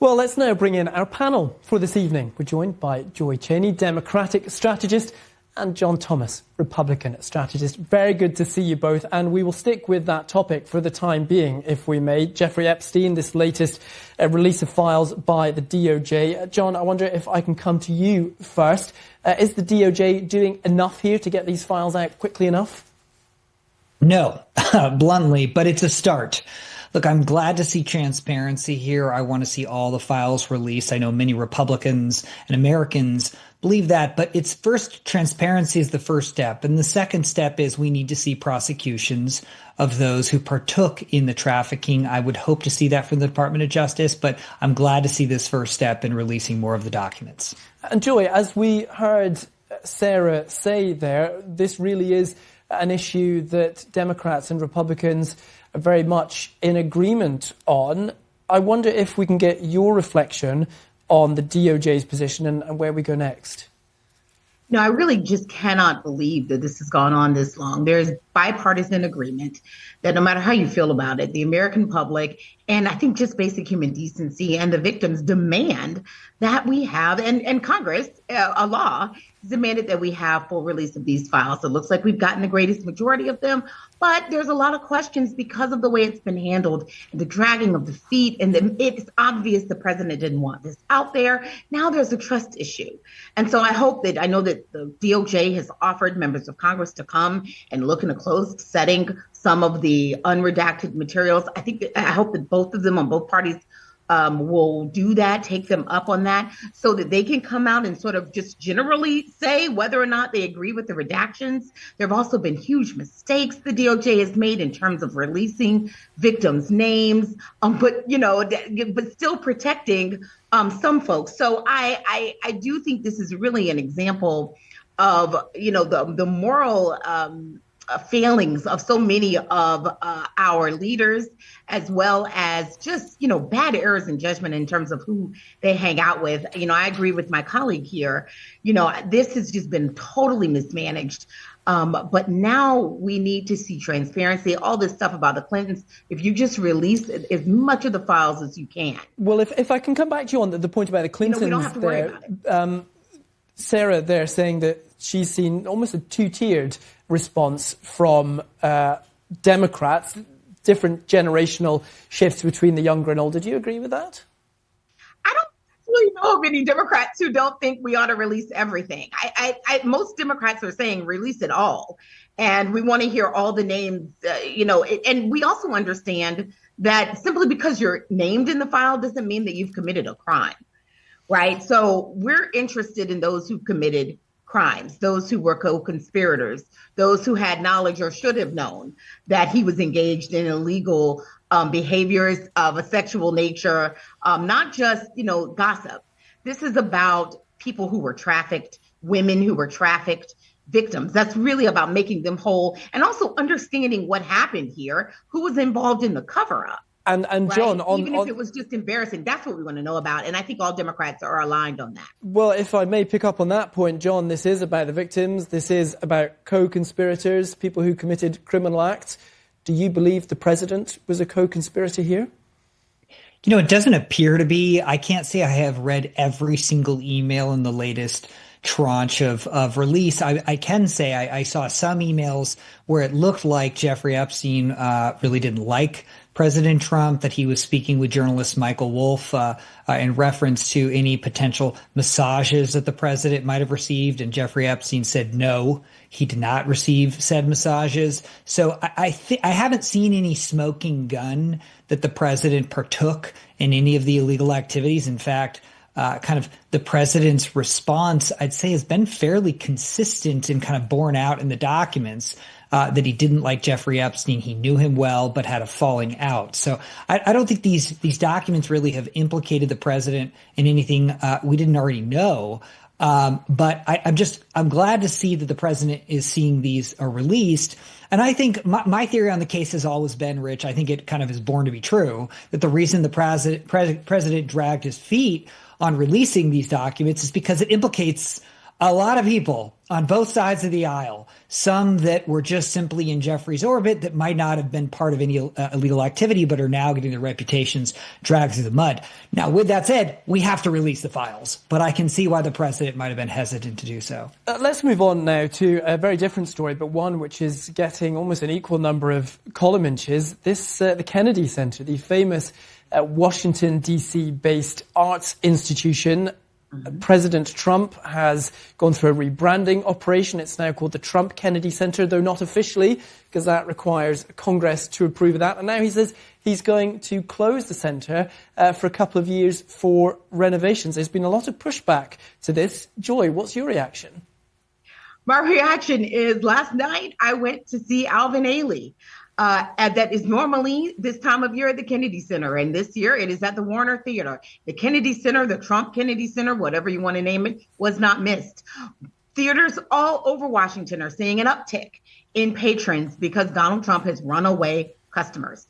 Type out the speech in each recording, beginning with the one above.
Well, let's now bring in our panel for this evening. We're joined by Joy Cheney, Democratic strategist, and John Thomas, Republican strategist. Very good to see you both, and we will stick with that topic for the time being, if we may. Jeffrey Epstein, this latest release of files by the DOJ. John, I wonder if I can come to you first. Is the DOJ doing enough here to get these files out quickly enough? No, bluntly, but it's a start. Look, I'm glad to see transparency here. I want to see all the files released. I know many Republicans and Americans believe that, but it's first, transparency is the first step. And the second step is we need to see prosecutions of those who partook in the trafficking. I would hope to see that from the Department of Justice, but I'm glad to see this first step in releasing more of the documents. And Joy, as we heard Sarah say there, this really is an issue that Democrats and Republicans are very much in agreement on. I wonder if we can get your reflection on the DOJ's position and where we go next. No, I really just cannot believe that this has gone on this long. There's bipartisan agreement that no matter how you feel about it, the American public, and I think just basic human decency and the victims demand that we have, and Congress, a law, demanded that we have full release of these files. It looks like we've gotten the greatest majority of them, but there's a lot of questions because of the way it's been handled, and the dragging of the feet, and it's obvious the president didn't want this out there. Now there's a trust issue. And so I know that the DOJ has offered members of Congress to come and look in a closed setting some of the unredacted materials. I hope that both of them on both parties will do that, take them up on that, so that they can come out and sort of just generally say whether or not they agree with the redactions. There have also been huge mistakes the DOJ has made in terms of releasing victims' names, but still protecting some folks. So I do think this is really an example of the moral failings of so many of our leaders, as well as just, bad errors in judgment in terms of who they hang out with. I agree with my colleague here. This has just been totally mismanaged. But now we need to see transparency, all this stuff about the Clintons. If you just release as much of the files as you can. Well, if I can come back to you on the point about the Clintons, we don't have to worry about it. Sarah there saying that she's seen almost a two-tiered response from Democrats, different generational shifts between the younger and older. Do you agree with that? I don't really know of any Democrats who don't think we ought to release everything. Most Democrats are saying release it all. And we want to hear all the names, and we also understand that simply because you're named in the file doesn't mean that you've committed a crime. Right. So we're interested in those who committed crimes, those who were co-conspirators, those who had knowledge or should have known that he was engaged in illegal behaviors of a sexual nature, not just, gossip. This is about people who were trafficked, women who were trafficked, victims. That's really about making them whole and also understanding what happened here, who was involved in the cover-up. And John, right? Even if it was just embarrassing, that's what we want to know about. And I think all Democrats are aligned on that. Well, if I may pick up on that point, John, this is about the victims. This is about co-conspirators, people who committed criminal acts. Do you believe the president was a co-conspirator here? It doesn't appear to be. I can't say I have read every single email in the latest tranche of release. I can say I saw some emails where it looked like Jeffrey Epstein really didn't like President Trump, that he was speaking with journalist Michael Wolff in reference to any potential massages that the president might have received. And Jeffrey Epstein said no, he did not receive said massages. So I haven't seen any smoking gun that the president partook in any of the illegal activities. In fact, kind of the president's response, I'd say, has been fairly consistent and kind of borne out in the documents. That he didn't like Jeffrey Epstein. He knew him well, but had a falling out. So I don't think these documents really have implicated the president in anything we didn't already know. But I'm glad to see that the president is seeing these are released. And I think my theory on the case has always been, Rich, I think it kind of is born to be true, that the reason the president dragged his feet on releasing these documents is because it implicates a lot of people on both sides of the aisle, some that were just simply in Jeffrey's orbit that might not have been part of any illegal activity, but are now getting their reputations dragged through the mud. Now, with that said, we have to release the files, but I can see why the president might have been hesitant to do so. Let's move on now to a very different story, but one which is getting almost an equal number of column inches. This, the Kennedy Center, the famous Washington, D.C. based arts institution. President Trump has gone through a rebranding operation. It's now called the Trump Kennedy Center, though not officially, because that requires Congress to approve of that. And now he says he's going to close the center for a couple of years for renovations. There's been a lot of pushback to this. Joy, what's your reaction? My reaction is last night I went to see Alvin Ailey. That is normally this time of year at the Kennedy Center. And this year it is at the Warner Theater. The Kennedy Center, the Trump Kennedy Center, whatever you want to name it, was not missed. Theaters all over Washington are seeing an uptick in patrons because Donald Trump has run away customers.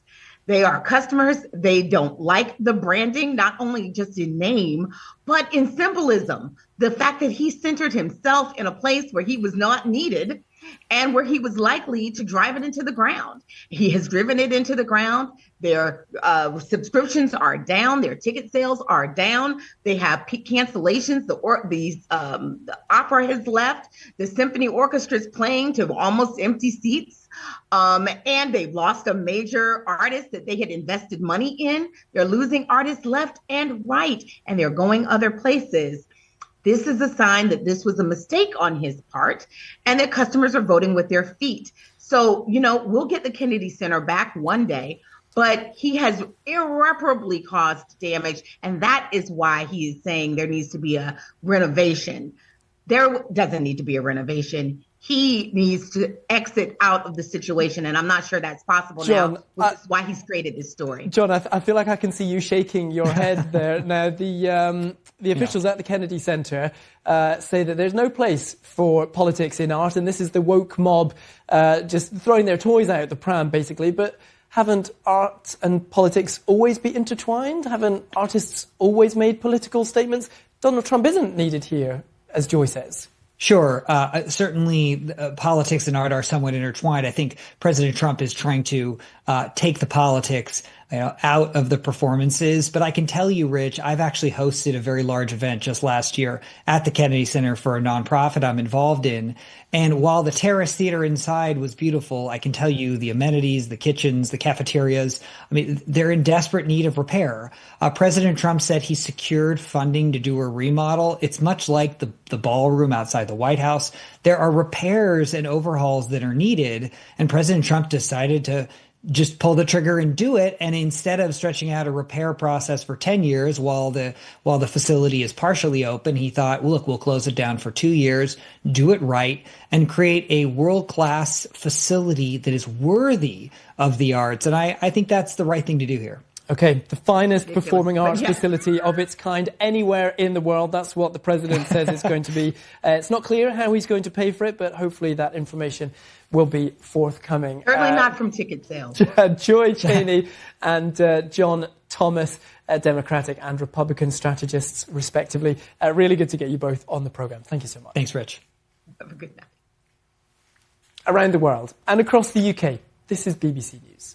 They are customers. They don't like the branding, not only just in name, but in symbolism. The fact that he centered himself in a place where he was not needed and where he was likely to drive it into the ground. He has driven it into the ground. Their subscriptions are down. Their ticket sales are down. They have cancellations. The opera has left. The symphony orchestra is playing to almost empty seats. And they've lost a major artist that they had invested money in. They're losing artists left and right, and they're going other places. This is a sign that this was a mistake on his part and that customers are voting with their feet. So, we'll get the Kennedy Center back one day, but he has irreparably caused damage. And that is why he is saying there needs to be a renovation. There doesn't need to be a renovation. He needs to exit out of the situation, and I'm not sure that's possible now, which is why he's created this story. John, I feel like I can see you shaking your head there. Now, the officials at the Kennedy Center say that there's no place for politics in art, and this is the woke mob just throwing their toys out the pram, basically. But haven't art and politics always been intertwined? Haven't artists always made political statements? Donald Trump isn't needed here, as Joy says. Sure. Certainly, politics and art are somewhat intertwined. I think President Trump is trying to take the politics out of the performances. But I can tell you, Rich, I've actually hosted a very large event just last year at the Kennedy Center for a nonprofit I'm involved in. And while the terrace theater inside was beautiful, I can tell you the amenities, the kitchens, the cafeterias, they're in desperate need of repair. President Trump said he secured funding to do a remodel. It's much like the ballroom outside the White House. There are repairs and overhauls that are needed. And President Trump decided to just pull the trigger and do it. And instead of stretching out a repair process for 10 years while the facility is partially open, he thought, well, look, we'll close it down for 2 years, do it right, and create a world-class facility that is worthy of the arts. And I think that's the right thing to do here. Okay, the finest performing arts facility of its kind anywhere in the world. That's what the president says it's going to be. It's not clear how he's going to pay for it, but hopefully that information will be forthcoming. Certainly not from ticket sales. Joy Cheney and John Thomas, Democratic and Republican strategists, respectively. Really good to get you both on the program. Thank you so much. Thanks, Rich. Have a good night. Around the world and across the UK, this is BBC News.